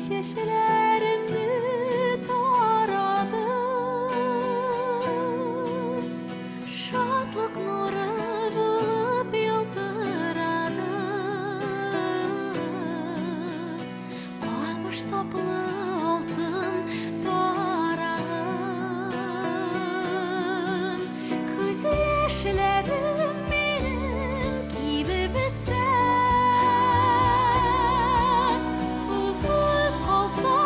çeşelerimni taradım. Şadlık nuru bulup yıldırdım. Kalmış saplı altın tarağım. Kız yaşlarım benim gibi bitse, susuz kalsa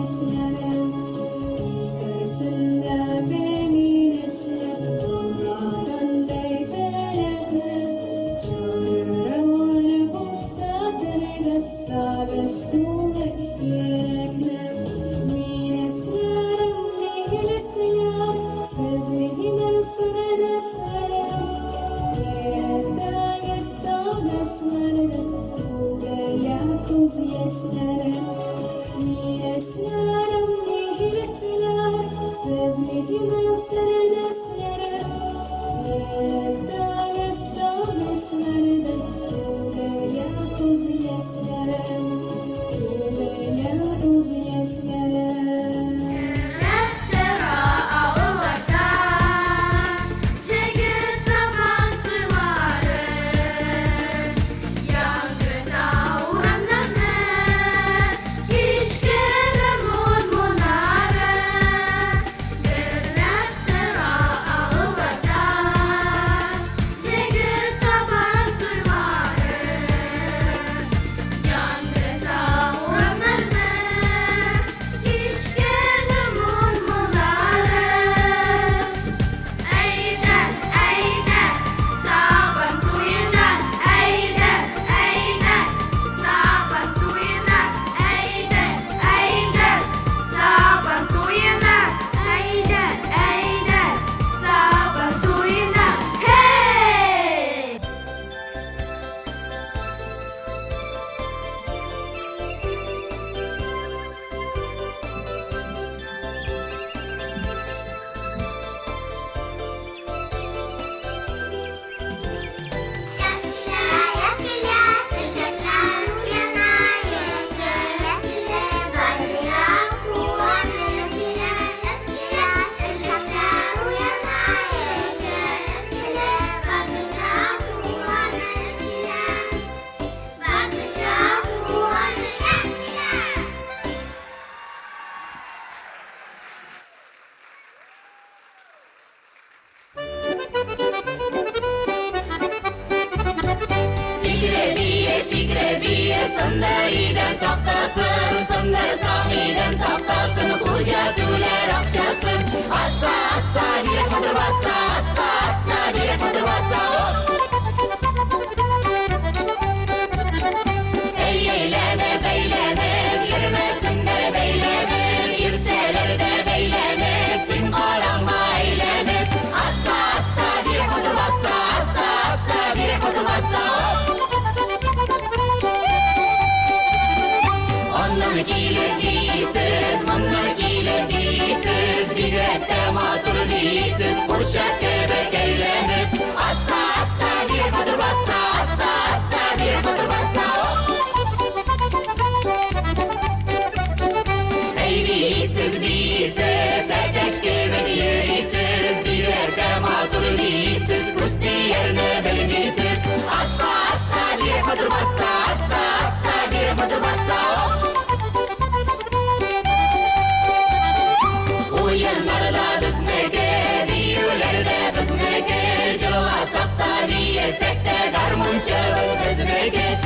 yaşlarım Göğsünde benim yaşlarım Onlardan değbelenme Çağırır bu şadırda Sağdaştığına yürekle Yaşlarım ne yaşlar Siz benim sıradaşlarım Yerden sağdaşlarım Bu böyle kız yaşlarım Yaşlarım ne yaşlar Siz benim sıradaşlarım Yerden sağdaşlarım Bu böyle kız yaşlarım Bu böyle kız yaşlarım Sundari'den taktasın, Sundar Sami'den taktasın, Kuca Tüler akşasın. Assa assa bir kudur bassa, assa assa bir kudur bassa. Ey eyleme beyleme, girmesinler beyleme, girseler de beyleme, sin karanma eyleme. Assa assa bir kudur bassa, assa assa bir kudur bassa. Onlar gelir değilsiz, onlar gelir değilsiz, bir ette matur değilsiz, poşet bebek eğlenir. Assa assa bir kudur bassa, assa assa bir kudur bassa. Ey değilsiz değilsiz, ateş gibi değilsiz, bir ette matur değilsiz, kusti yerine belirsiz. Assa assa bir kudur bassa, assa assa bir kudur bassa. Oyunlarda bizniki, büyülerde bizniki, jırlasak da diyesek de darmunşağız bizniki.